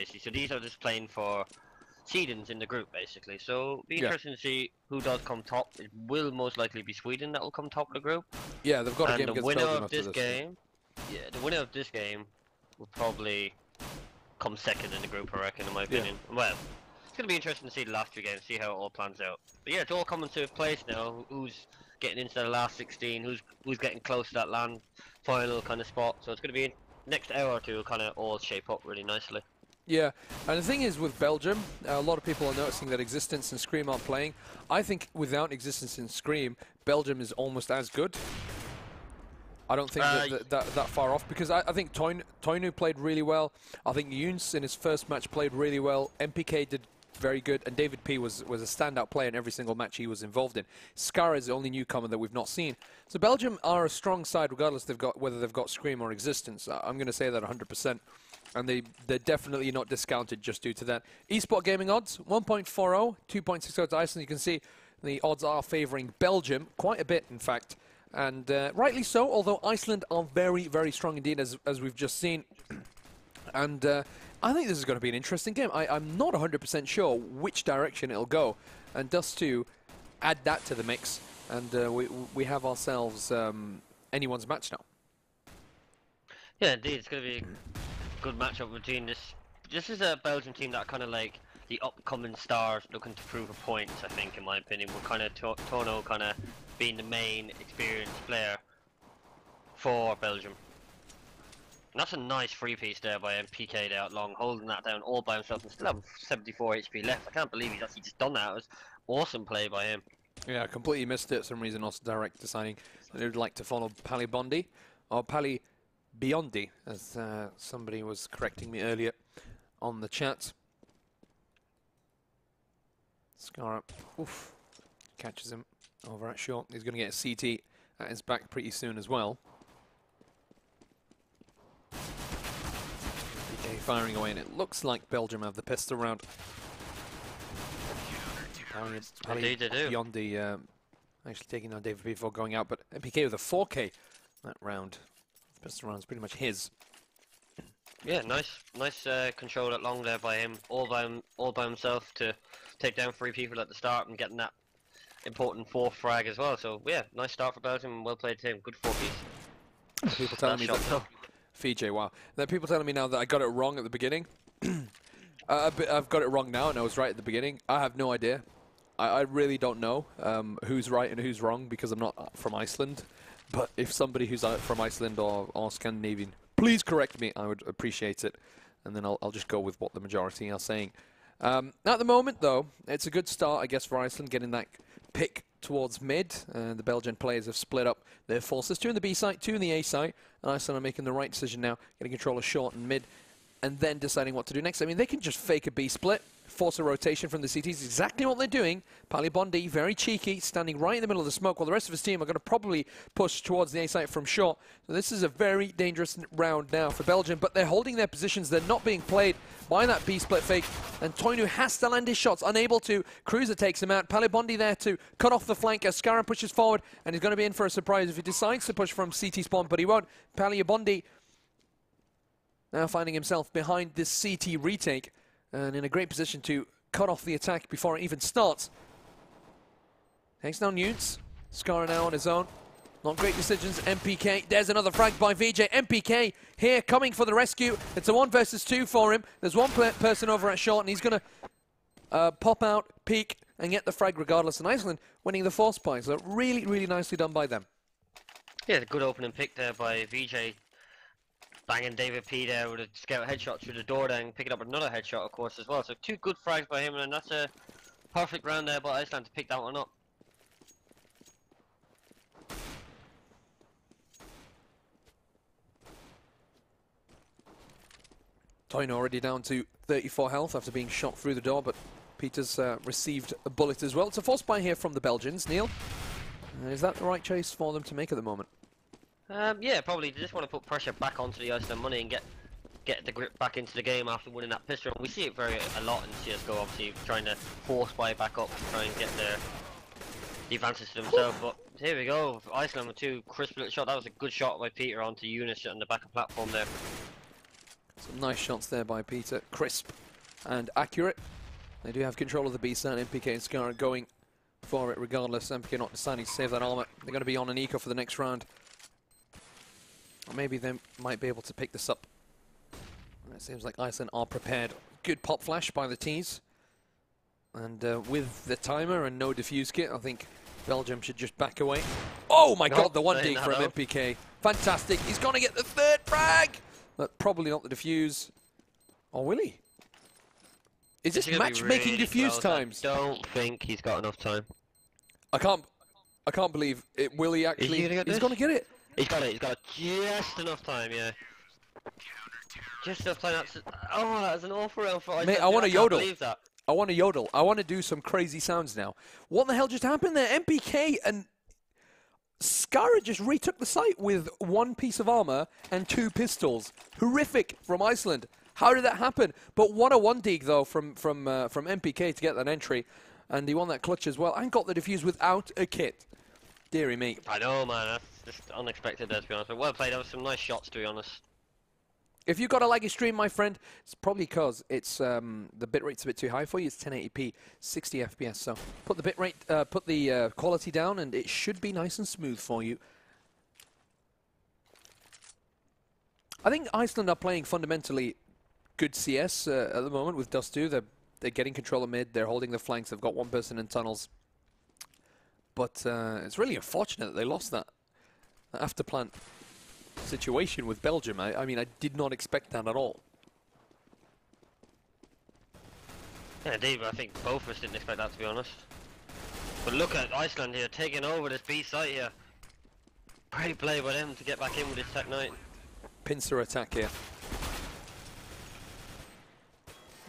basically. So these are just playing for seedings in the group, basically. So be interesting to see who does come top. It will most likely be Sweden that will come top of the group. Yeah, they've got a game the against winner Belgium of after this this. game, the winner of this game will probably come second in the group, I reckon, in my opinion. Well, it's going to be interesting to see the last 3 games, see how it all plans out. But yeah, it's all coming to place now. Who's getting into the last 16? Who's getting close to that land final kind of spot? So it's going to be next hour or two, kind of all shape up really nicely. Yeah, and the thing is with Belgium, a lot of people are noticing that Existence and Scream aren't playing. I think without Existence and Scream, Belgium is almost as good. I don't think that far off, because I think Toinu played really well. I think Younes in his first match played really well. MPK did very good, and David P was a standout player in every single match he was involved in. Scar is the only newcomer that we've not seen. So Belgium are a strong side, regardless whether they've got Scream or Existence. I'm going to say that 100%. And they're definitely not discounted just due to that. Esport gaming odds, 1.40, 2.60 to Iceland. You can see the odds are favouring Belgium, quite a bit, in fact. And rightly so, although Iceland are very, very strong indeed, as we've just seen. And I think this is going to be an interesting game. I'm not 100% sure which direction it'll go. And just to add that to the mix, and we have ourselves anyone's match now. Yeah, indeed. It's going to be a good matchup between this. This is a Belgian team that are kind of like the upcoming stars looking to prove a point, I think, in my opinion. We're kind of Tono kind of being the main experienced player for Belgium. And that's a nice free piece there by MPK there out long, holding that down all by himself and still have 74 HP left. I can't believe he's actually just done that. It was awesome play by him. Yeah, completely missed it for some reason. Also direct deciding that they would like to follow Pali Bondi, or Pali Biondi, as somebody was correcting me earlier on the chat. Scar up. Oof. Catches him over at short. He's going to get a CT at his back pretty soon as well. PK firing away, and it looks like Belgium have the pistol round. Indeed they do. Biondi actually taking down David before going out, but PK with a 4K that round. Pistol round's pretty much his. Yeah, nice control at long there by him, all by himself to take down 3 people at the start and getting that important 4th frag as well. So yeah, nice start for Belgium. Well played team. Good 4 piece. People telling me that Fiji, wow. There are people telling me now that I got it wrong at the beginning. I've got it wrong now, and I was right at the beginning. I have no idea. I really don't know who's right and who's wrong, because I'm not from Iceland. But if somebody who's out from Iceland or Scandinavian, please correct me, I would appreciate it. And then I'll just go with what the majority are saying. At the moment, though, it's a good start, I guess, for Iceland, getting that pick towards mid. The Belgian players have split up their forces, 2 in the B site, 2 in the A site. And Iceland are making the right decision now, getting control of short and mid, and then deciding what to do next. I mean, they can just fake a B split, force a rotation from the CTs, exactly what they're doing. Pali Bondi, very cheeky, standing right in the middle of the smoke, while the rest of his team are going to probably push towards the A site from short. So this is a very dangerous round now for Belgium, but they're holding their positions. They're not being played by that B split fake, and Toinu has to land his shots, unable to. Cruiser takes him out. Pali Bondi there to cut off the flank as Scaran pushes forward, and he's going to be in for a surprise if he decides to push from CT spawn, but he won't. Pali Bondi now finding himself behind this CT retake, and in a great position to cut off the attack before it even starts. Takes down Younes. Scar now on his own. Not great decisions. MPK. There's another frag by VJ. MPK here coming for the rescue. It's a 1 versus 2 for him. There's one person over at short, and he's going to pop out, peek, and get the frag regardless. And Iceland winning the force spy. So really, really nicely done by them. Yeah, a good opening pick there by VJ. Banging David P there with a scout headshot through the door, then picking up another headshot, of course, as well. So 2 good frags by him, and that's a perfect round there by Iceland to pick that one up. Toinu already down to 34 health after being shot through the door, but Peter's received a bullet as well. It's a force buy here from the Belgians. Neil, is that the right choice for them to make at the moment? Yeah, probably. They just want to put pressure back onto the Iceland money and get the grip back into the game after winning that pistol. We see it a lot in CSGO, obviously, trying to force buy back up and try and get the advances to themselves. But here we go, Iceland with 2 crisp little shots. That was a good shot by Peter onto Younes on the back of platform there. Some nice shots there by Peter. Crisp and accurate. They do have control of the B side. MPK and Scar going for it regardless. MPK not deciding to save that armor. They're going to be on an eco for the next round. Or maybe they might be able to pick this up. It seems like Iceland are prepared. Good pop flash by the T's. And with the timer and no defuse kit, I think Belgium should just back away. Oh my god, the one dig from MPK. Fantastic. He's going to get the third frag. But probably not the defuse. Or will he? Is this matchmaking really defuse times? I don't think he's got enough time. I can't believe it. Will he actually? He's going to get it. He's got it. He's got just enough time. Yeah. Just enough time. That's an awful round for Iceland. Mate, I want to yodel. That. I want to yodel. I want to do some crazy sounds now. What the hell just happened there? MPK and Skara just retook the site with one piece of armor and 2 pistols. Horrific from Iceland. How did that happen? But what a one dig though from MPK to get that entry, and he won that clutch as well and got the defuse without a kit. Deary me. I know, man. That's just unexpected there, to be honest. But well played. That was some nice shots, to be honest. If you've got a laggy stream, my friend, it's probably because it's the bitrate's a bit too high for you. It's 1080p, 60 FPS. So put the bitrate, put the quality down, and it should be nice and smooth for you. I think Iceland are playing fundamentally good CS at the moment with Dust 2. They're getting control of mid. They're holding the flanks. They've got one person in tunnels. But it's really unfortunate that they lost that after plant situation with Belgium. I mean, I did not expect that at all. Yeah, indeed, but I think both of us didn't expect that, to be honest. But look at Iceland here, taking over this B site here. Great play by them to get back in with this Tech 9. Pincer attack here.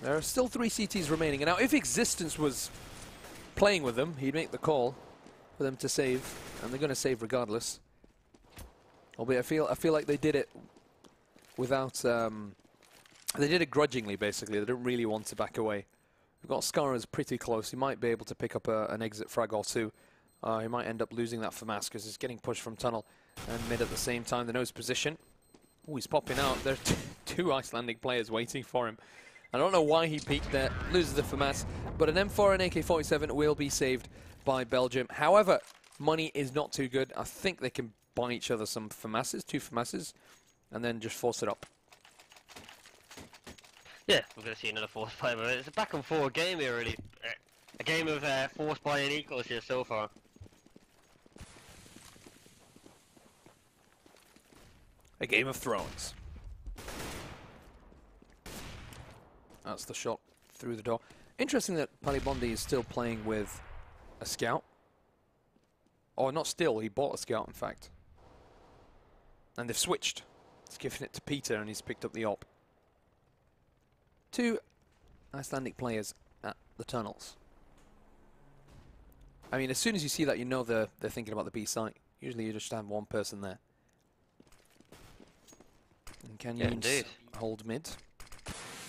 There are still 3 CTs remaining. And now, if Existence was playing with them, he'd make the call for them to save. And they're going to save regardless. Albeit I feel like they did it without they did it grudgingly, basically. They didn't really want to back away. We've got Skara's pretty close. He might be able to pick up an exit frag or 2. He might end up losing that for Mass because he's getting pushed from tunnel and mid at the same time. The nose position. Oh, he's popping out. There are 2 Icelandic players waiting for him. I don't know why he peeked there. Loses the FAMAS, but an M4 and AK-47 will be saved by Belgium. However, money is not too good. I think they can buy each other some FAMASs, 2 FAMASs, and then just force it up. Yeah, we're going to see another force buy, but it's a back and forth game here, really. A game of force buy and equals here so far. A Game of Thrones. That's the shot through the door. Interesting that Palibondi is still playing with a scout. Or not still, he bought a scout, in fact. And they've switched. He's given it to Peter and he's picked up the op. 2 Icelandic players at the tunnels. I mean, as soon as you see that, you know they're thinking about the B site. Usually you just have one person there. And can you hold mid?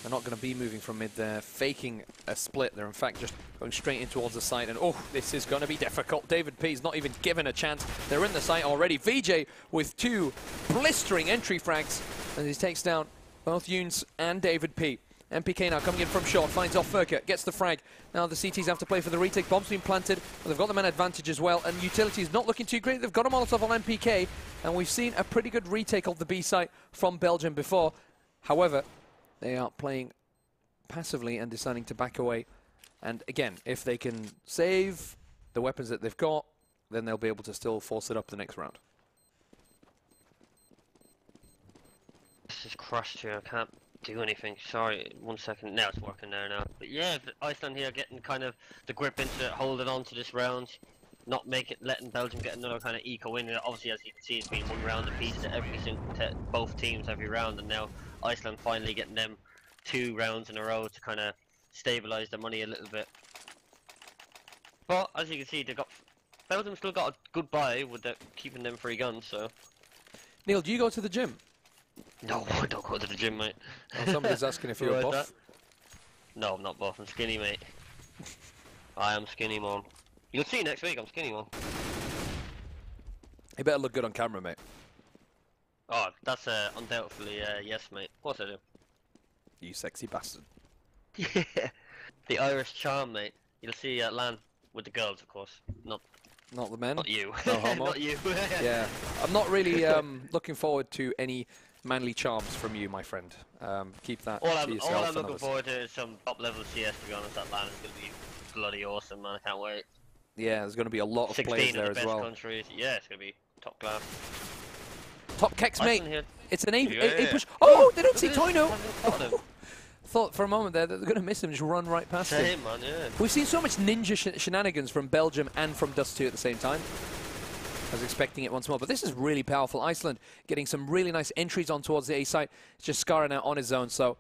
They're not going to be moving from mid. They're faking a split. They're in fact just going straight in towards the site. And oh, this is going to be difficult. David P's not even given a chance. They're in the site already. VJ with 2 blistering entry frags. And he takes down both Younes and David P. MPK now coming in from short, finds off Furka, gets the frag. Now the CTs have to play for the retake. Bomb's been planted, but they've got the man advantage as well. And Utility is not looking too great. They've got a Molotov on MPK. And we've seen a pretty good retake of the B site from Belgium before. However, they are playing passively and deciding to back away. And again, if they can save the weapons that they've got, then they'll be able to still force it up the next round. This is crushed here. I can't do anything. Sorry, 1 second. Now it's working there now. But yeah, Iceland here getting kind of the grip into it, holding on to this round, not letting Belgium get another kind of eco win. Obviously, as you can see, it's been 1 round apiece to every single both teams every round, and now Iceland finally getting them 2 rounds in a row to kind of stabilise the money a little bit. But as you can see, Belgium still got a good buy with keeping them 3 guns. So, Neil, do you go to the gym? No, I don't go to the gym, mate. Oh, somebody's asking if you're a buff. No, I'm not buff. I'm skinny, mate. I am skinny, man. You'll see next week. I'm skinny, man. You better look good on camera, mate. Oh, that's undoubtedly yes, mate. Of course I do. You sexy bastard. Yeah. The Irish charm, mate. You'll see LAN with the girls, of course. Not the men. Not you. No homo. Not you. Yeah, I'm not really looking forward to any manly charms from you, my friend. Keep that to yourself. All I'm looking forward to is some top level CS. To be honest, that LAN is going to be bloody awesome, man. I can't wait. Yeah, there's going to be a lot of players there as well. 16 of the best countries. Yeah, it's going to be top class. Top keks, mate. It's an A push. Oh, Oh, they don't see Toino. Oh. Thought for a moment there that they're going to miss him, just run right past him. Same, man, yeah. We've seen so much ninja shenanigans from Belgium and from Dust 2 at the same time. I was expecting it once more, but this is really powerful. Iceland getting some really nice entries on towards the A site. It's just Scarra now on his own, so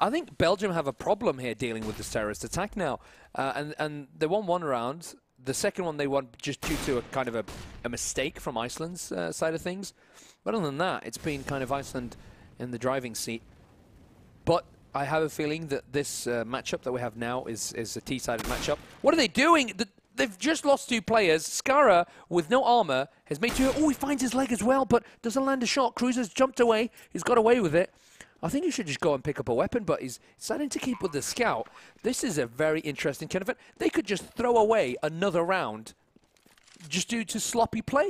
I think Belgium have a problem here dealing with this terrorist attack now. And they won one round. The second one they won just due to a kind of a mistake from Iceland's side of things. But other than that, it's been kind of Iceland in the driving seat. But I have a feeling that this matchup that we have now is a T-sided matchup. What are they doing? They've just lost 2 players. Scarra, with no armor, has made 2. Oh, he finds his leg as well, but doesn't land a shot. Cruiser's jumped away. He's got away with it. I think he should just go and pick up a weapon, but he's deciding to keep with the scout. This is a very interesting kind of event. They could just throw away another round just due to sloppy play.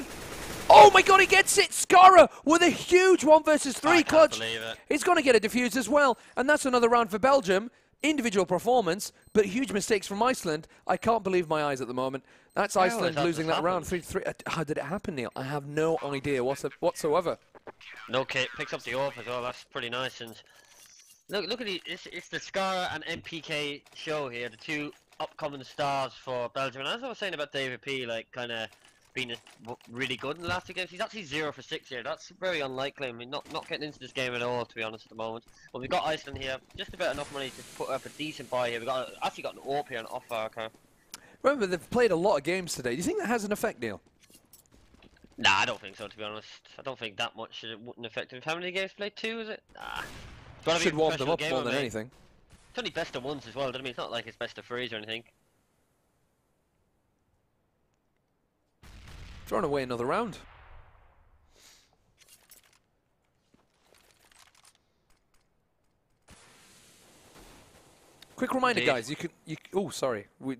Oh my god, he gets it! Scarra with a huge 1 versus 3 clutch. He's going to get a defuse as well. And that's another round for Belgium. Individual performance, but huge mistakes from Iceland. I can't believe my eyes at the moment. That's Iceland losing that round 3-3. How did it happen, Neil? I have no idea whatsoever. No, Kate picks up the AWP as well. That's pretty nice. And look at it. It's the Scarra and MPK show here. The 2 upcoming stars for Belgium. And as I was saying about David P, like kind of been really good in the last 2 games. He's actually 0 for 6 here. That's very unlikely. I mean, not getting into this game at all, to be honest, at the moment. But we've got Iceland here. Just about enough money to put up a decent buy here. We've actually got an AWP here and off our car. Remember, they've played a lot of games today. Do you think that has an effect, Neil? Nah, I don't think so, to be honest. I don't think that much it wouldn't affect him. How many games played? 2, is it? Nah. Should warm them up more than anything. It's only best of 1s as well, doesn't it? It's not like it's best of 3s or anything. Throwing away another round. Quick reminder, guys. Oh, sorry. We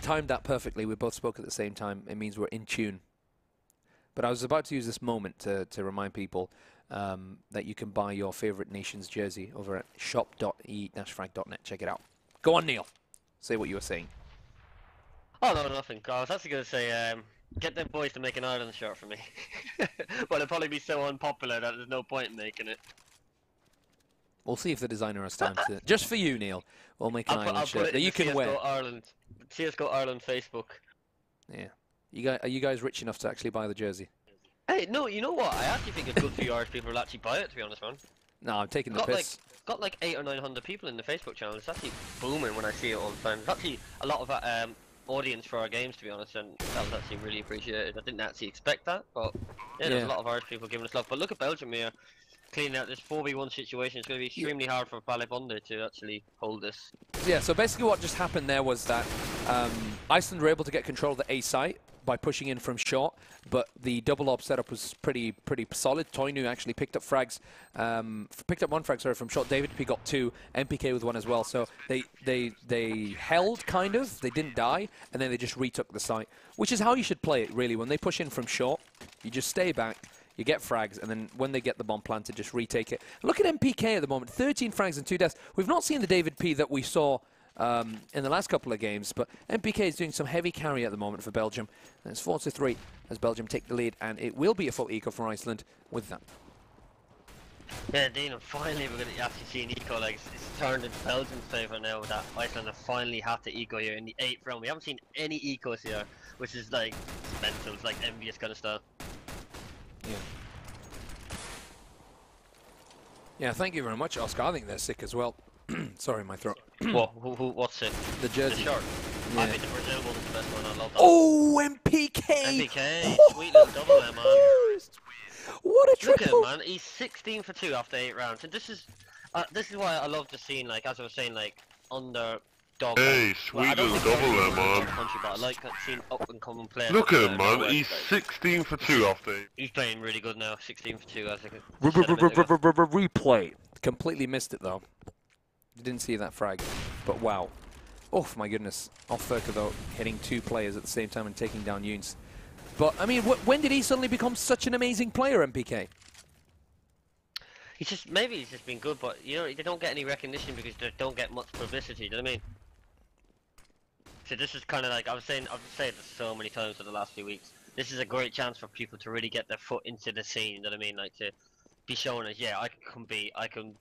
timed that perfectly. We both spoke at the same time. It means we're in tune. But I was about to use this moment to remind people that you can buy your favorite nation's jersey over at shop.e-frag.net. Check it out. Go on, Neil. Say what you were saying. Oh, no, nothing. I was actually going to say, get them boys to make an Ireland shirt for me. But it'll probably be so unpopular that there's no point in making it. We'll see if the designer has time to... Just for you, Neil. We'll make an Ireland shirt that you can wear. CSGO Ireland Facebook. Yeah. Are you guys rich enough to actually buy the jersey? Hey, no, you know what? I actually think it's good for you Irish people to actually buy it, to be honest, man. No, I'm taking the piss. Got like 800 or 900 people in the Facebook channel. It's actually booming when I see it all the time. There's actually a lot of audience for our games, to be honest, and that was actually really appreciated. I didn't actually expect that, but yeah, there's a lot of Irish people giving us love. But look at Belgium here, cleaning out this 4v1 situation. It's going to be extremely hard for Balibonde to actually hold this. Yeah, so basically what just happened there was that Iceland were able to get control of the A site by pushing in from short, but the double op setup was pretty solid. Toinu actually picked up frags, picked up 1 frag, sorry, from short. David P got 2, MPK with 1 as well. So they held, kind of. They didn't die, and then they just retook the site, which is how you should play it, really. When they push in from short, you just stay back, you get frags, and then when they get the bomb planted, just retake it. Look at MPK at the moment, 13 frags and 2 deaths. We've not seen the David P that we saw in the last couple of games, but MPK is doing some heavy carry at the moment for Belgium. And it's 4-3 as Belgium take the lead, and it will be a full eco for Iceland with that. Yeah, Dean, and finally we're going to actually see an eco. Like, it's turned in Belgium's favour now that Iceland have finally had to eco here in the 8th round. We haven't seen any ecos here, which is like mental. It's like envious kind of stuff. Yeah. Yeah, thank you very much, Oscar. I think they're sick as well. Sorry, my throat. What's it? The jersey. The shirt. Yeah. I think the Brazil one is the best one. I love that. Oh, MPK! MPK! Sweet little double there, man. What a triple! Look at him, man. He's 16 for 2 after 8 rounds. And this is why I love the scene, like, as I was saying, like, under dog. Hey, sweet little double there, man. Country, but I like seeing up and coming players. Look at him, man. He's 16 for 2 after. He's playing really good now. 16 for 2, as I could. Replay. Completely missed it though. Didn't see that frag, but wow. Oh my goodness. Off Furka though, hitting 2 players at the same time and taking down Younes. But I mean, when did he suddenly become such an amazing player, MPK? Maybe he's just been good, but you know, they don't get any recognition because they don't get much publicity, do you know what I mean? So this is kind of like, I've said this so many times in the last few weeks, this is a great chance for people to really get their foot into the scene, you know what I mean? Like to be shown as, yeah, I can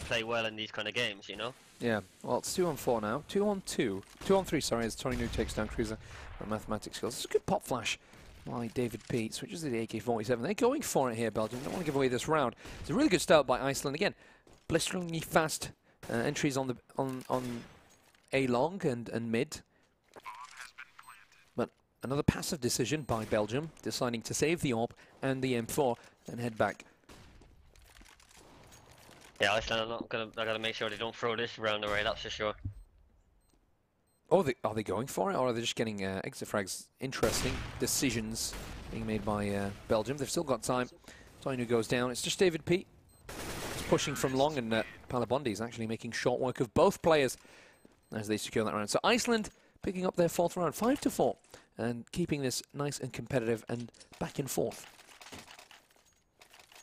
play well in these kind of games, you know? Yeah, well, it's 2-on-4 now. 2-on-2. 2-on-3, sorry, as Tony New takes down Cruiser on mathematics skills. It's a good pop flash by David P. Switches to the AK-47. They're going for it here, Belgium. Don't want to give away this round. It's a really good start by Iceland. Again, blisteringly fast entries on A long and mid. But another passive decision by Belgium, deciding to save the AWP and the M4 and head back. Yeah, Iceland I gotta make sure they don't throw this round away, that's for sure. Oh, are they going for it, or are they just getting exit frags? Interesting decisions being made by Belgium. They've still got time. Tainu goes down. It's just David P. It's pushing from long, and Palabondi is actually making short work of both players as they secure that round. So Iceland picking up their 4th round, 5-4, and keeping this nice and competitive and back and forth.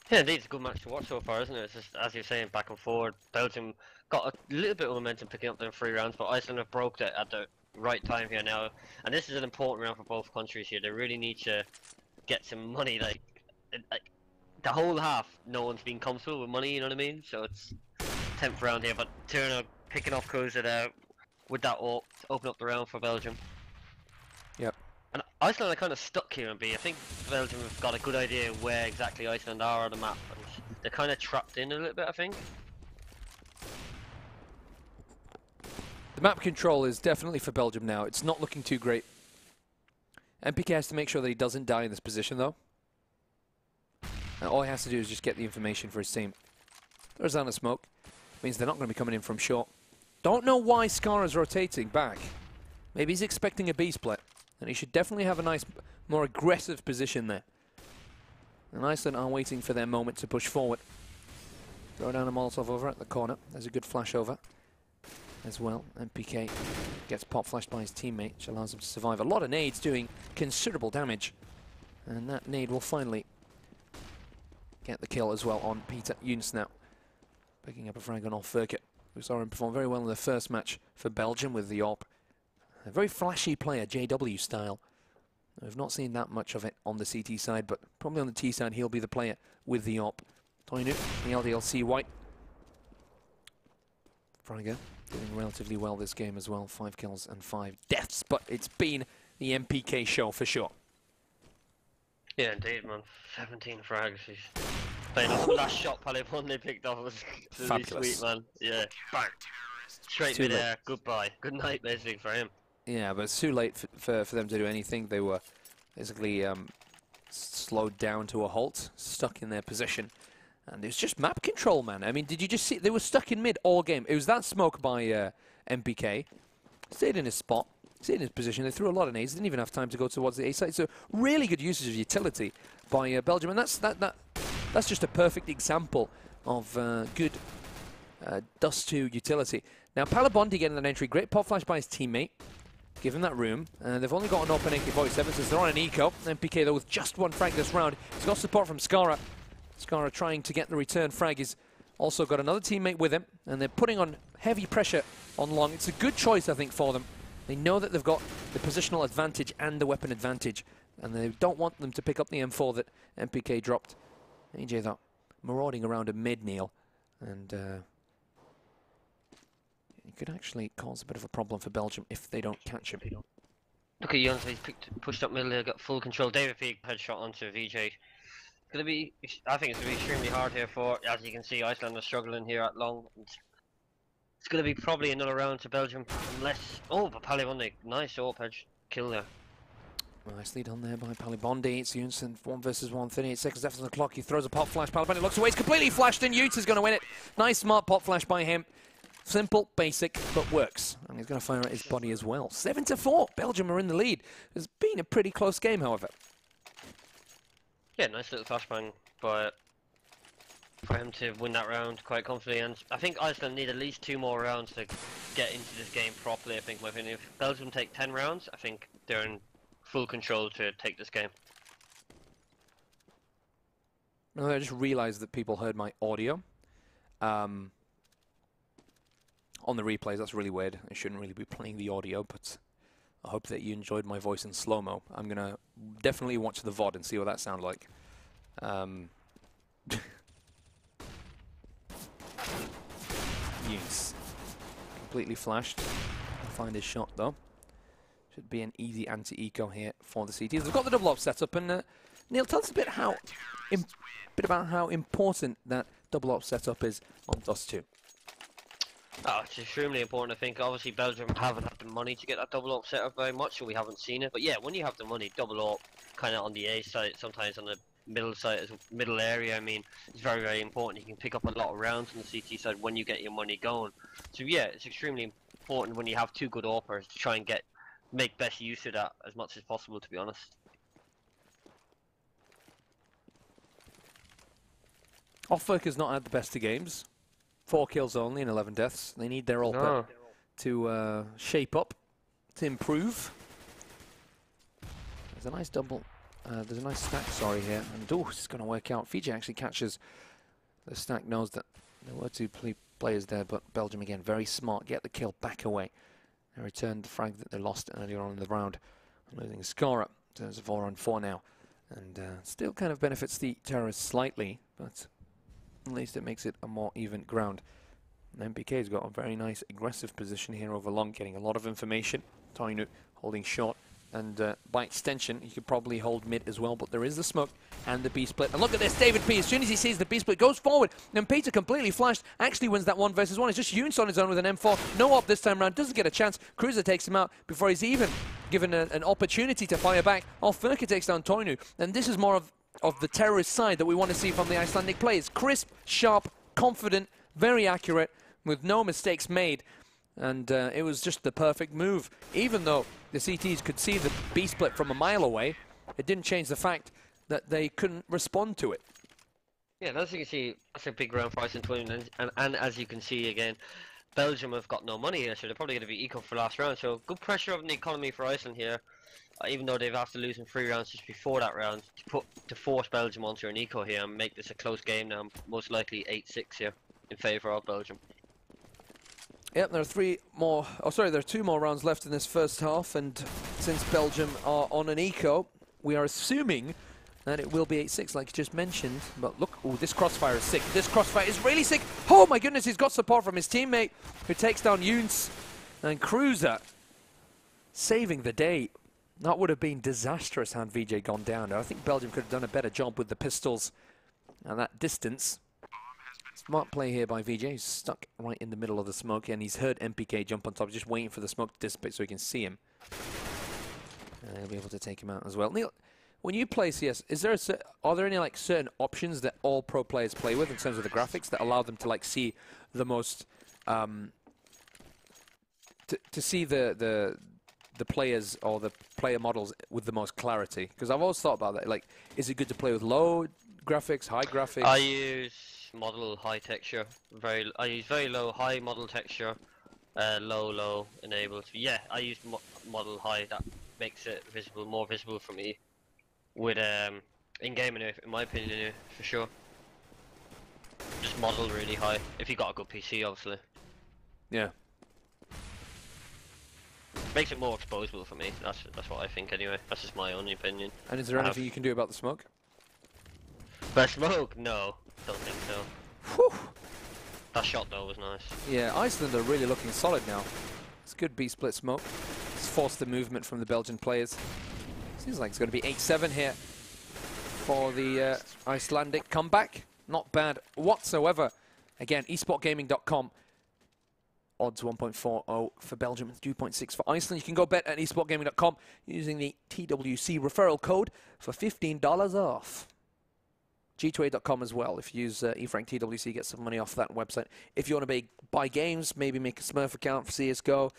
Yeah, indeed, it's a good match to watch so far, isn't it? It's just, as you're saying, back and forward. Belgium got a little bit of momentum picking up them 3 rounds, but Iceland have broke it at the right time here now. And this is an important round for both countries here. They really need to get some money. Like the whole half, no one's been comfortable with money, you know what I mean? So it's 10th round here, but Turner picking off Cruiser there with that AWP to open up the round for Belgium. Yep. And Iceland are kind of stuck here in B. I think Belgium have got a good idea where exactly Iceland are on the map. And they're kind of trapped in a little bit, I think. The map control is definitely for Belgium now. It's not looking too great. MPK has to make sure that he doesn't die in this position, though. And all he has to do is just get the information for his team. There's on a smoke. Means they're not going to be coming in from short. Don't know why Scarra's rotating back. Maybe he's expecting a B split. And he should definitely have a nice, more aggressive position there. And Iceland are waiting for their moment to push forward. Throw down a Molotov over at the corner. There's a good flash over as well. And PK gets pop flashed by his teammate, which allows him to survive. A lot of nades doing considerable damage. And that nade will finally get the kill as well on Peter Younes now. Picking up a frag on off Furka. We saw him perform very well in the first match for Belgium with the AWP. A very flashy player, JW style. We've not seen that much of it on the CT side, but probably on the T side, he'll be the player with the AWP. Toinu, the LDLC white. Frager doing relatively well this game as well. 5 kills and 5 deaths, but it's been the MPK show for sure. Yeah, indeed, man. 17 frags. He's playing off the last shot Palabondi picked off was really sweet, man. Yeah, bang. Straight mid-air, goodbye. Good night, basically, for him. Yeah, but it's too late for them to do anything. They were basically slowed down to a halt, stuck in their position. And it was just map control, man. I mean, did you just see? They were stuck in mid all game. It was that smoke by MPK. Stayed in his spot, stayed in his position. They threw a lot of nades. Didn't even have time to go towards the A side. So really good usage of utility by Belgium. And that's just a perfect example of good dust to utility. Now, Palabondi getting an entry. Great pop flash by his teammate. Give him that room. They've only got an open AK-47 since they're on an eco. MPK, though, with just 1 frag this round. He's got support from Scarra. Scarra trying to get the return frag. He's also got another teammate with him. And they're putting on heavy pressure on long. It's a good choice, I think, for them. They know that they've got the positional advantage and the weapon advantage. And they don't want them to pick up the M4 that MPK dropped. AJ, though, marauding around a mid-kneel. And it could actually cause a bit of a problem for Belgium if they don't catch him. Look at Younes, he's pushed up middle there, got full control. David P headshot onto VJ. It's gonna be, I think it's gonna be extremely hard here for, as you can see, Iceland are struggling here at long. It's gonna be probably another round to Belgium, unless, oh, but Palabondi, nice AWP edge kill there. Nicely done there by Palabondi. It's Younes, 1 versus 1, 38 seconds left on the clock. He throws a pop flash. Palabondi looks away. It's completely flashed in. Younes is going to win it. Nice, smart pop flash by him. Simple, basic, but works. And he's going to fire at his body as well. 7-4. Belgium are in the lead. It's been a pretty close game, however. Yeah, nice little flashbang by for him to win that round quite comfortably. And I think Iceland need at least 2 more rounds to get into this game properly. I think, in my opinion, if Belgium take 10 rounds, I think they're in full control to take this game. No, I just realized that people heard my audio on the replays. That's really weird. I shouldn't really be playing the audio, but I hope that you enjoyed my voice in slow-mo. I'm going to definitely watch the VOD and see what that sounds like. Yes. Completely flashed. Find his shot, though. Should be an easy anti-eco here for the CTs. They've got the double op set up, and Neil, tell us a bit about how important that double op setup is on Dota 2. Oh, it's extremely important, I think. Obviously, Belgium haven't had the money to get that double op set up very much, so we haven't seen it. But yeah, when you have the money, double op kind of on the A side, sometimes on the middle side, middle area, I mean, it's very, very important. You can pick up a lot of rounds on the CT side when you get your money going. So yeah, it's extremely important when you have 2 good AWPers to try and make best use of that as much as possible, to be honest. Offwork has not had the best of games. 4 kills only and 11 deaths. They need their AWP to shape up, to improve. There's a nice double. There's a nice stack, sorry, here. And oh, it's going to work out. Fiji actually catches the stack, knows that there were 2 players there, but Belgium again, very smart. Get the kill, back away. They returned the frag that they lost earlier on in the round. Losing a score up. So it's a 4-on-4 now. And still kind of benefits the terrorists slightly, but at least it makes it a more even ground. And MPK's got a very nice aggressive position here over long, getting a lot of information. Tainu holding short, and by extension, he could probably hold mid as well, but there is the smoke and the B-split. And look at this, David P, as soon as he sees the B-split, goes forward, and Peter completely flashed, actually wins that 1 versus 1. It's just Younes on his own with an M4, no op this time around, doesn't get a chance. Cruiser takes him out before he's even given an opportunity to fire back. Furka takes down Tainu, and this is more of the terrorist side that we want to see from the Icelandic players. Crisp, sharp, confident, very accurate, with no mistakes made. And it was just the perfect move. Even though the CTs could see the B-split from a mile away, it didn't change the fact that they couldn't respond to it. Yeah, as you can see, that's a big round for Iceland, and as you can see again, Belgium have got no money here, so they're probably going to be eco for last round. So good pressure on the economy for Iceland here, even though they've after losing 3 rounds just before that round, to force Belgium onto an eco here and make this a close game now, most likely 8-6 here in favour of Belgium. Yep, there are 2 more rounds left in this first half, and since Belgium are on an eco, we are assuming that it will be 8-6, like you just mentioned. But look, oh, this crossfire is sick. This crossfire is really sick. Oh my goodness, he's got support from his teammate, who takes down Younes. And Cruiser saving the day. That would have been disastrous had VJ gone down. I think Belgium could have done a better job with the pistols and that distance. Smart play here by VJ. He's stuck right in the middle of the smoke, and he's heard MPK jump on top, just waiting for the smoke to dissipate so he can see him. And he'll be able to take him out as well. Neil, when you play CS, are there any like certain options that all pro players play with in terms of the graphics that allow them to like see the most, to see the players or the player models with the most clarity? Because I've always thought about that. Like, is it good to play with low graphics, high graphics? I use model high texture. I use very low high model texture, low enabled. Yeah, I use model high. That makes it more visible for me with in game, in my opinion, for sure. Just model really high if you got a good PC, obviously. Yeah. Makes it more exposable for me. That's what I think anyway. That's just my only opinion. And is there anything you can do about the smoke? The smoke? No, don't think so. Whew. That shot though was nice. Yeah, Iceland are really looking solid now. It's good B-split smoke. It's forced the movement from the Belgian players. Seems like it's going to be 8-7 here for the Icelandic comeback. Not bad whatsoever. Again, esportgaming.com. Odds 1.40 for Belgium, 2.6 for Iceland. You can go bet at esportgaming.com using the TWC referral code for $15 off. G2A.com as well. If you use eFrankTWC, get some money off that website. If you want to buy games, maybe make a Smurf account for CSGO,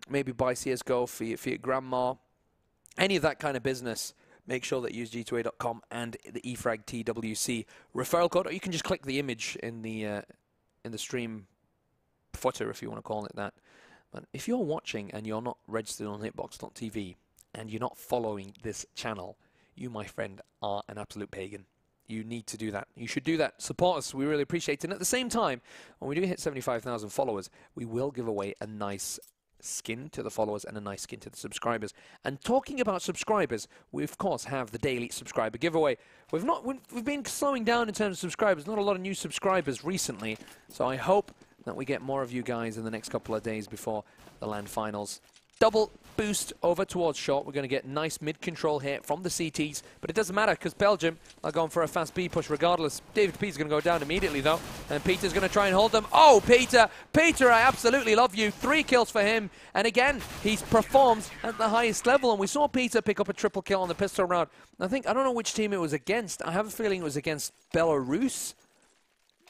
maybe buy CSGO for your grandma, any of that kind of business, make sure that you use g2a.com and the EFRAGTWC referral code, or you can just click the image in the stream footer, if you want to call it that. But if you're watching and you're not registered on hitbox.tv and you're not following this channel, you, my friend, are an absolute pagan. You need to do that. You should do that. Support us. We really appreciate it. And at the same time, when we do hit 75,000 followers, we will give away a nice skin to the followers and a nice skin to the subscribers. And talking about subscribers, we of course have the daily subscriber giveaway. We've been slowing down in terms of subscribers. Not a lot of new subscribers recently. So I hope that we get more of you guys in the next couple of days before the LAN finals. Double boost over towards short. We're going to get nice mid-control here from the CTs, but it doesn't matter because Belgium are going for a fast B push regardless. David P's going to go down immediately though, and Peter's going to try and hold them. Oh, Peter, I absolutely love you. 3 kills for him, and again, he's performed at the highest level, and we saw Peter pick up a triple kill on the pistol round. I don't know which team it was against. I have a feeling it was against Belarus.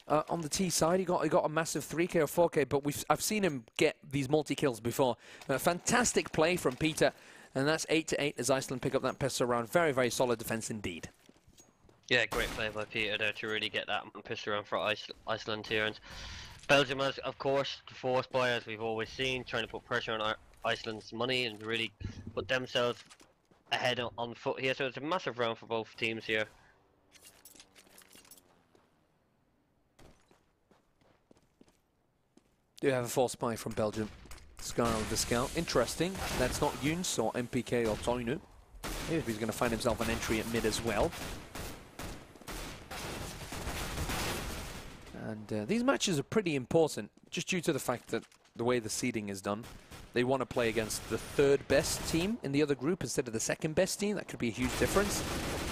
On the T side, he got a massive 3K or 4K, but I've seen him get these multi-kills before. Fantastic play from Peter, and that's 8-8 as Iceland pick up that pistol round. Very, very solid defense indeed. Yeah, great play by Peter there to really get that pistol round for Iceland here. And Belgium has, of course, forced by, as we've always seen, trying to put pressure on Iceland's money and really put themselves ahead on foot here. So it's a massive round for both teams here. Do have a false spy from Belgium. Scarl the Scout. Interesting. That's not Yuns or MPK or Toinu. Maybe he's going to find himself an entry at mid as well. And these matches are pretty important, just due to the fact that the way the seeding is done. They want to play against the 3rd best team in the other group instead of the 2nd best team. That could be a huge difference.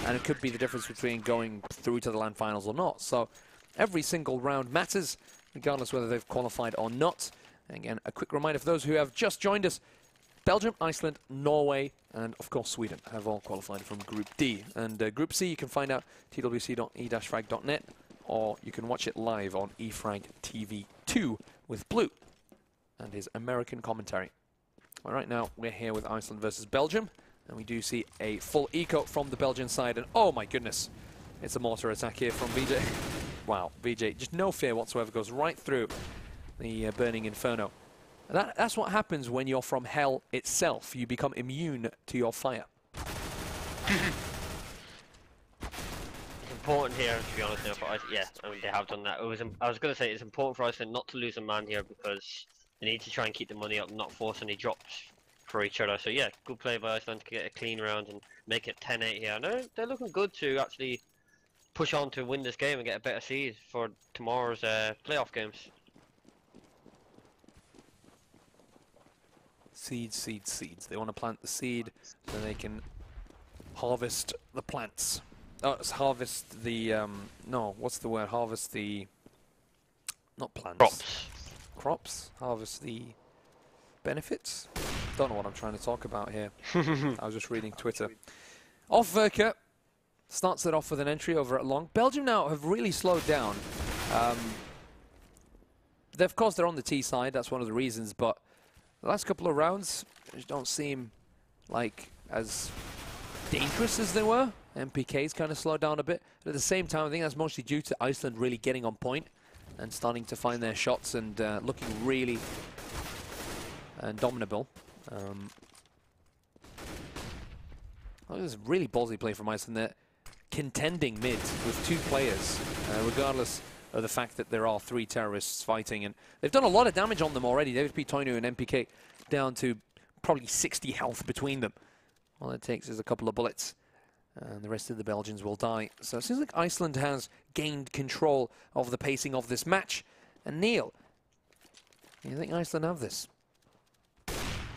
And it could be the difference between going through to the LAN finals or not. So every single round matters, regardless whether they've qualified or not. Again, a quick reminder for those who have just joined us, Belgium, Iceland, Norway, and of course Sweden have all qualified from Group D. And Group C you can find out twc.e-frag.net, or you can watch it live on eFrag TV 2 with Blue and his American commentary. All right, now we're here with Iceland versus Belgium, and we do see a full eco from the Belgian side, and oh my goodness, it's a mortar attack here from VJ. Wow, VJ, just no fear whatsoever, goes right through the burning inferno. That's what happens when you're from hell itself. You become immune to your fire. It's important here, to be honest, now for Iceland. Yeah, I mean, they have done that. I was going to say it's important for Iceland not to lose a man here because they need to try and keep the money up and not force any drops for each other. So yeah, good play by Iceland to get a clean round and make it 10-8 here. And they're looking good to actually push on to win this game and get a better seed for tomorrow's playoff games. Seeds. They want to plant the seed so they can harvest the plants. Oh, it's harvest the, no, what's the word? Harvest the, not plants. Crops. Harvest the benefits? Don't know what I'm trying to talk about here. I was just reading Twitter. Off Verka. Starts it off with an entry over at long. Belgium now have really slowed down. Of course, they're on the T side. That's one of the reasons. But the last couple of rounds just don't seem like as dangerous as they were. MPK's kind of slowed down a bit. But at the same time, I think that's mostly due to Iceland really getting on point and starting to find their shots and looking really dominable. Well, it was a really ballsy play from Iceland there. Contending mid with 2 players, regardless of the fact that there are 3 terrorists fighting, and they've done a lot of damage on them already. David P. Toinu and MPK down to probably 60 health between them. All it takes is a couple of bullets, and the rest of the Belgians will die. So it seems like Iceland has gained control of the pacing of this match. And Neil, do you think Iceland have this?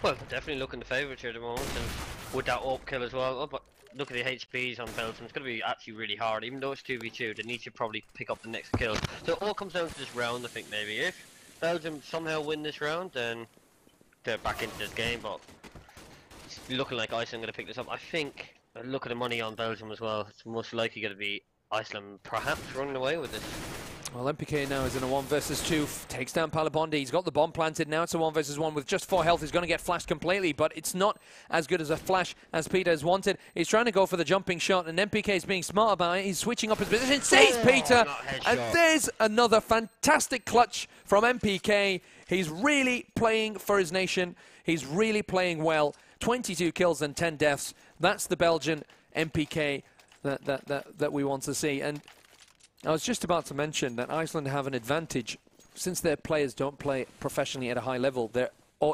Well, definitely looking the favourites here at the moment, and with that AWP kill as well. Oh, but look at the HPs on Belgium. It's going to be actually really hard. Even though it's 2v2, they need to probably pick up the next kill. So it all comes down to this round, I think, maybe. If Belgium somehow win this round, then they're back into this game. But it's looking like Iceland going to pick this up. I think, look at the money on Belgium as well. It's most likely going to be Iceland perhaps running away with this. Well, MPK now is in a 1 versus 2, takes down Palabonde. He's got the bomb planted. Now it's a 1 versus 1 with just 4 health. He's going to get flashed completely, but it's not as good as a flash as Peter has wanted. He's trying to go for the jumping shot, and MPK is being smart about it. He's switching up his position. Saves Peter, and there's another fantastic clutch from MPK. He's really playing for his nation. He's really playing well. 22 kills and 10 deaths. That's the Belgian MPK that we want to see. And I was just about to mention that Iceland have an advantage since their players don't play professionally at a high level.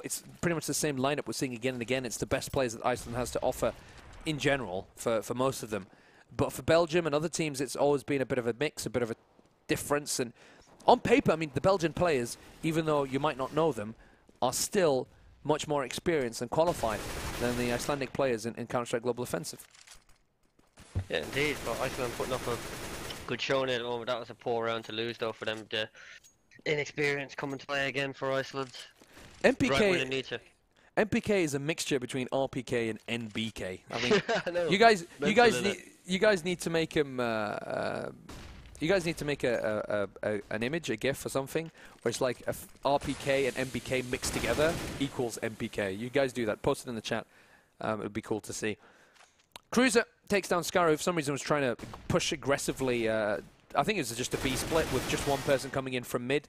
It's pretty much the same lineup we're seeing again and again. It's the best players that Iceland has to offer in general for most of them. But for Belgium and other teams, it's always been a bit of a mix, a bit of a difference. And on paper, I mean, the Belgian players, even though you might not know them, are still much more experienced and qualified than the Icelandic players in Counter-Strike Global Offensive. Yeah, indeed. But Iceland putting up a good showing at the moment. That was a poor round to lose, though, for them. The inexperience coming to play again for Iceland. MPK, right when they need to. MPK is a mixture between RPK and NBK. I mean, I know. you guys need to make him. You guys need to make an image, a GIF or something, where it's like RPK and MBK mixed together equals MPK. You guys do that. Post it in the chat. It would be cool to see. Cruiser takes down Scarrow. For some reason was trying to push aggressively. I think it was just a B split with just one person coming in from mid.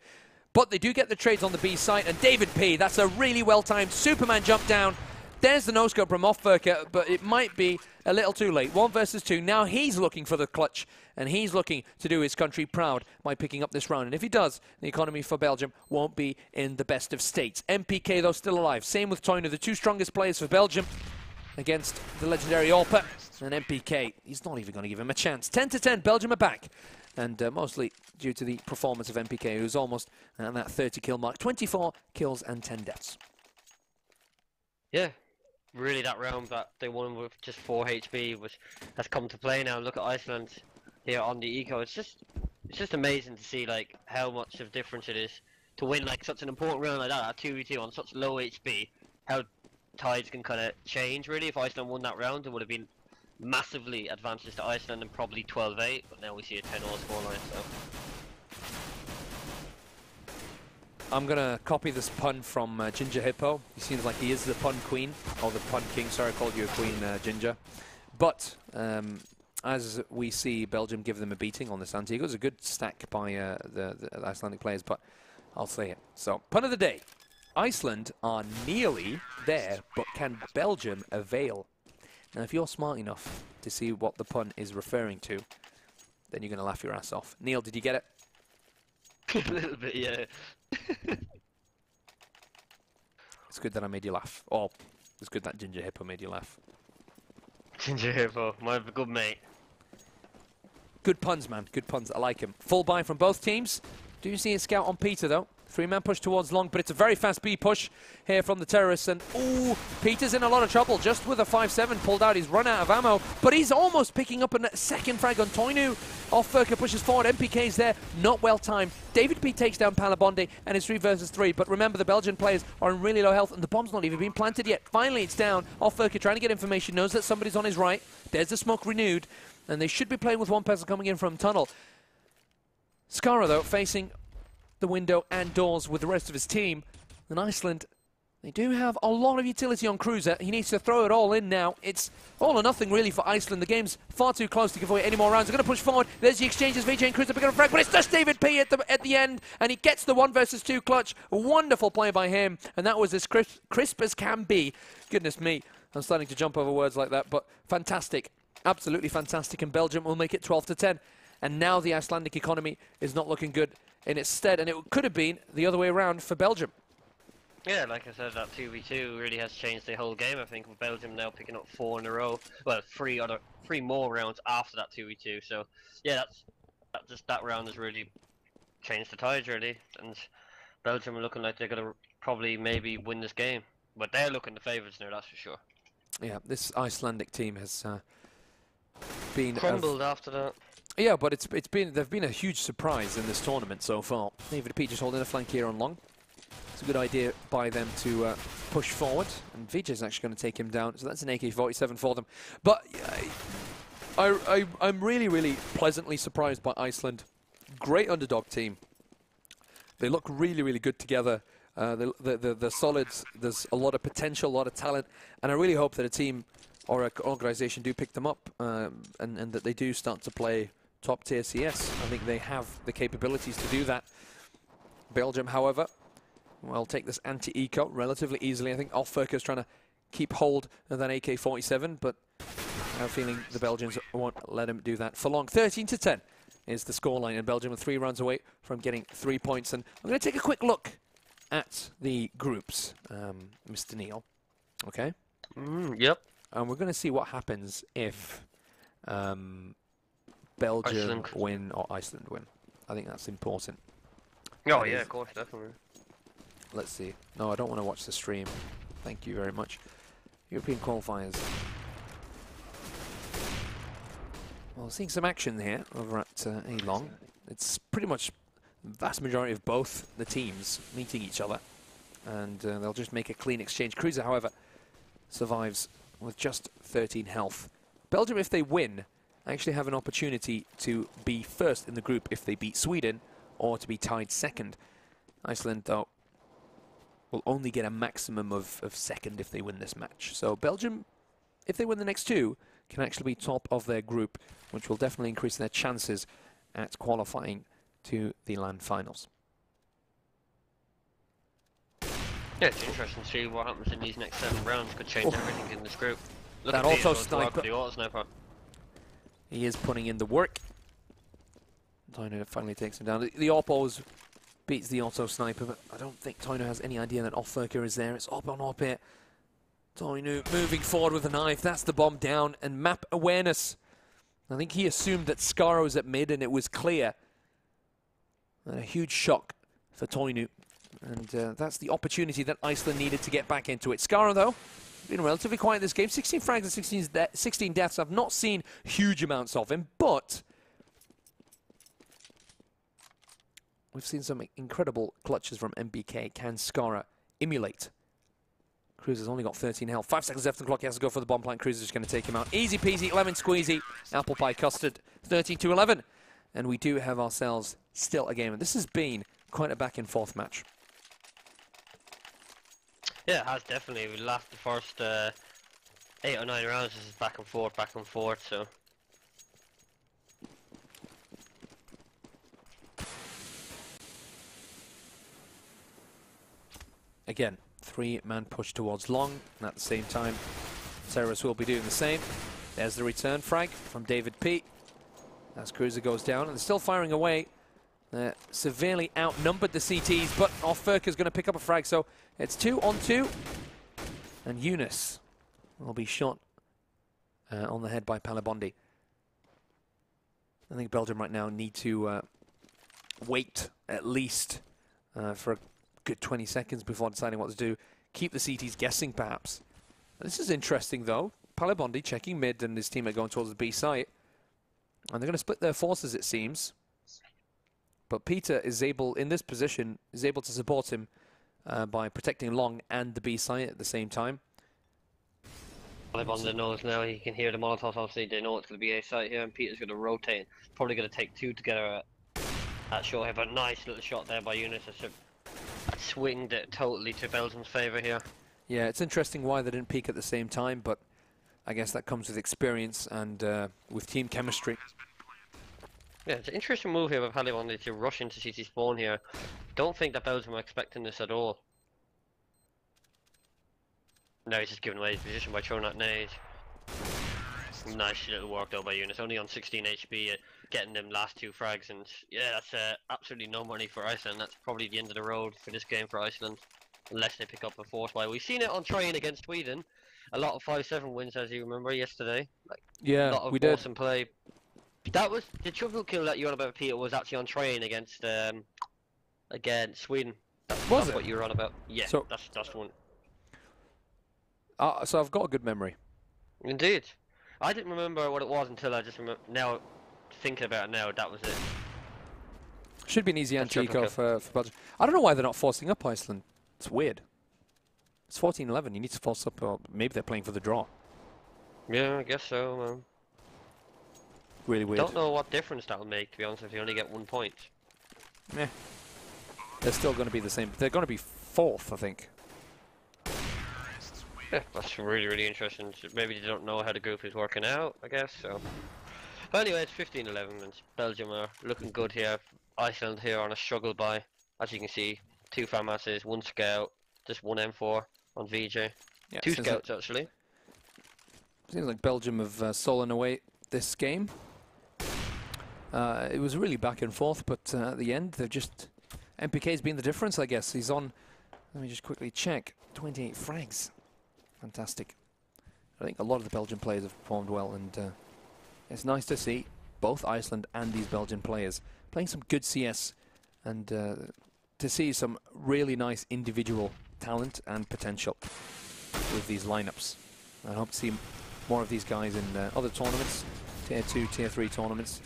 But they do get the trades on the B site. And David P, that's a really well-timed Superman jump down. There's the no-scope from Offverker, but it might be a little too late. 1 versus 2. Now he's looking for the clutch, and he's looking to do his country proud by picking up this round. And if he does, the economy for Belgium won't be in the best of states. MPK, though, still alive. Same with Toyner, the 2 strongest players for Belgium against the legendary Orpa. And MPK, he's not even going to give him a chance. 10-10, Belgium are back. And mostly due to the performance of MPK, who's almost at that 30-kill mark. 24 kills and 10 deaths. Yeah, really that round that they won with just 4 HP has come to play now. Look at Iceland here on the eco. It's just amazing to see like how much of difference it is to win like such an important round like that at 2v2 on such low HP. How tides can kind of change really. If Iceland won that round, it would have been massively advantageous to Iceland and probably 12-8, but now we see a 10-0 scoreline. So I'm gonna copy this pun from Ginger Hippo. He seems like he is the pun queen, or the pun king. Sorry, I called you a queen, Ginger. But as we see Belgium give them a beating on this Antigua, it was a good stack by the Icelandic players, but I'll say it. So, pun of the day. Iceland are nearly there, but can Belgium avail? Now, if you're smart enough to see what the pun is referring to, then you're going to laugh your ass off. Neil, did you get it? a little bit, yeah. It's good that I made you laugh. Oh, it's good that Ginger Hippo made you laugh. Ginger Hippo, my good mate. Good puns, man. Good puns. I like him. Full buy from both teams. Do you see a scout on Peter, though? 3-man push towards long, but it's a very fast B push here from the terrorists. And, ooh, Peter's in a lot of trouble. Just with a 5-7 pulled out, he's run out of ammo. But he's almost picking up a second frag on Toynu. Offverker pushes forward. MPK's there. Not well timed. David P takes down Palabonde, and it's 3 versus 3. But remember, the Belgian players are in really low health, and the bomb's not even been planted yet. Finally, it's down. Offverker trying to get information, knows that somebody's on his right. There's the smoke renewed, and they should be playing with one person coming in from tunnel. Skara, though, facing the window and doors with the rest of his team. And Iceland, they do have a lot of utility on Cruiser. He needs to throw it all in now. It's all or nothing really for Iceland. The game's far too close to give away any more rounds. They're going to push forward. There's the exchanges. VJ and Cruiser picking up a frag, but it's just David P at the end, and he gets the 1 versus 2 clutch. A wonderful play by him, and that was as crisp as can be. Goodness me, I'm starting to jump over words like that, but fantastic. Absolutely fantastic, and Belgium will make it 12-10. And now the Icelandic economy is not looking good in its stead, and it could have been the other way around for Belgium. Yeah, like I said, that 2v2 really has changed the whole game. I think with Belgium now picking up 4 in a row. Well, 3 more rounds after that 2v2. So yeah, that round has really changed the tides really, and Belgium are looking like they're gonna probably maybe win this game. But they're looking the favourites now, that's for sure. Yeah, this Icelandic team has been crumbled after that. Yeah, but they've been a huge surprise in this tournament so far. David P just holding a flank here on long. It's a good idea by them to push forward, and Vijay's actually going to take him down, so that's an AK-47 for them. But I'm really, really pleasantly surprised by Iceland. great underdog team. They look really, really good together. They're solid. There's a lot of potential, a lot of talent, and I really hope that a team or an organization do pick them up and that they do start to play top-tier CS. I think they have the capabilities to do that. Belgium, however, will take this anti-eco relatively easily. I think Alfurka's trying to keep hold of that AK-47, but I have a feeling the Belgians won't let him do that for long. 13-10 is the scoreline, and Belgium are 3 rounds away from getting 3 points. And I'm going to take a quick look at the groups, Mr. Neil. Okay? Yep. And we're going to see what happens if Belgium Iceland win or Iceland win. I think that's important. Oh, yeah, of course, definitely. Let's see. No, I don't want to watch the stream. Thank you very much. European qualifiers. Well, seeing some action here over at A-Long. It's pretty much the vast majority of both the teams meeting each other. And they'll just make a clean exchange. Cruiser, however, survives with just 13 health. Belgium, if they win, actually have an opportunity to be first in the group if they beat Sweden, or to be tied second. Iceland, though, will only get a maximum of second if they win this match. So Belgium, if they win the next 2, can actually be top of their group, which will definitely increase their chances at qualifying to the LAN finals. Yeah, it's interesting to see what happens in these next 7 rounds. Could change everything in this group. Look That at auto sniper. the auto sniper. He is putting in the work. Toino finally takes him down. The Oppos beats the auto sniper, but I don't think Toino has any idea that Alfurka is there. It's Opp on Opp here. Toino moving forward with a knife. That's the bomb down, and map awareness. I think he assumed that Skaro was at mid and it was clear. And a huge shock for Toino. And that's the opportunity that Iceland needed to get back into it. Skaro, though, been relatively quiet this game. 16 frags and 16 deaths. I've not seen huge amounts of him, but we've seen some incredible clutches from MBK. Can Skara emulate? Cruiser's only got 13 health. 5 seconds left on the clock. He has to go for the bomb plant. Cruiser's just going to take him out. Easy peasy, lemon squeezy. Apple pie custard. 13-11. And we do have ourselves still a game. And this has been quite a back and forth match. Yeah, it has definitely. We laughed the first 8 or 9 rounds. This is back and forth, so. Again, 3-man push towards long. And at the same time, Ceres will be doing the same. There's the return frag from David P. As Cruiser goes down, and they're still firing away. They're severely outnumbered, the CTs, but Alfurka's going to pick up a frag, so it's 2-on-2. And Eunice will be shot on the head by Palabondi. I think Belgium right now need to wait at least for a good 20 seconds before deciding what to do. Keep the CTs guessing, perhaps. This is interesting, though. Palabondi checking mid and his teammate going towards the B site. And they're going to split their forces, it seems. But Peter is able, in this position, is able to support him by protecting long and the B site at the same time. Palabondi knows now, he can hear the Molotovs, obviously they know it's going to be A site here, and Peter's going to rotate. Probably going to take 2 together at short here, but nice little shot there by Eunice. That swinged it totally to Belgium's favour here. Yeah, it's interesting why they didn't peak at the same time, but I guess that comes with experience and with team chemistry. Yeah, it's an interesting move here by Palabondi to rush into CT spawn here. Don't think that Belgium are expecting this at all. No, he's just giving away his position by throwing that nade. Nice little work though by Eunice, only on 16 HP, getting them last 2 frags, and yeah, that's absolutely no money for Iceland. That's probably the end of the road for this game for Iceland, unless they pick up a force buy. We've seen it on train against Sweden, a lot of 5-7 wins, as you remember yesterday. Like, yeah, a lot of we did. Awesome play. That was the triple kill that you're on about, Peter, was actually on train against Sweden. That's what you were on about. Yeah, so, that's the one. So I've got a good memory. Indeed. I didn't remember what it was until I just remember now, thinking about it now, that was it. Should be an easy anti-eco for Belgium. I don't know why they're not forcing up Iceland. It's weird. It's 14-11, you need to force up, or maybe they're playing for the draw. Yeah, I guess so, man. Really weird. Don't know what difference that'll make, to be honest, if you only get 1 point. Yeah. They're still going to be the same. They're going to be 4th, I think. Yeah, that's really, really interesting. Maybe they don't know how the group is working out, I guess, so. But anyway, it's 15-11, and Belgium are looking good here. Iceland here on a struggle by. As you can see, 2 FAMASs, 1 scout, just 1 M4 on VJ. Yeah, 2 scouts, actually. Seems like Belgium have stolen away this game. It was really back and forth, but at the end, they've just... MPK's been the difference, I guess. He's on... Let me just quickly check. 28 frags. Fantastic. I think a lot of the Belgian players have performed well, and it's nice to see both Iceland and these Belgian players playing some good CS, and to see some really nice individual talent and potential with these lineups. I hope to see more of these guys in other tournaments, Tier 2, Tier 3 tournaments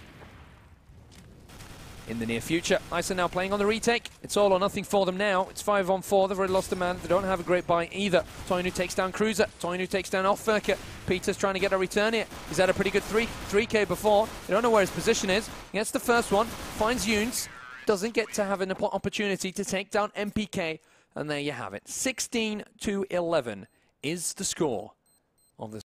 in the near future. Iceland now playing on the retake. It's all or nothing for them now. It's 5-on-4. They've already lost a man. They don't have a great buy either. Toinu takes down Cruiser. Toinu takes down Offwerker. Peter's trying to get a return here. He's had a pretty good 3K before. They don't know where his position is. He gets the first one. Finds Yunes. Doesn't get to have an opportunity to take down MPK. And there you have it. 16-11 is the score of this.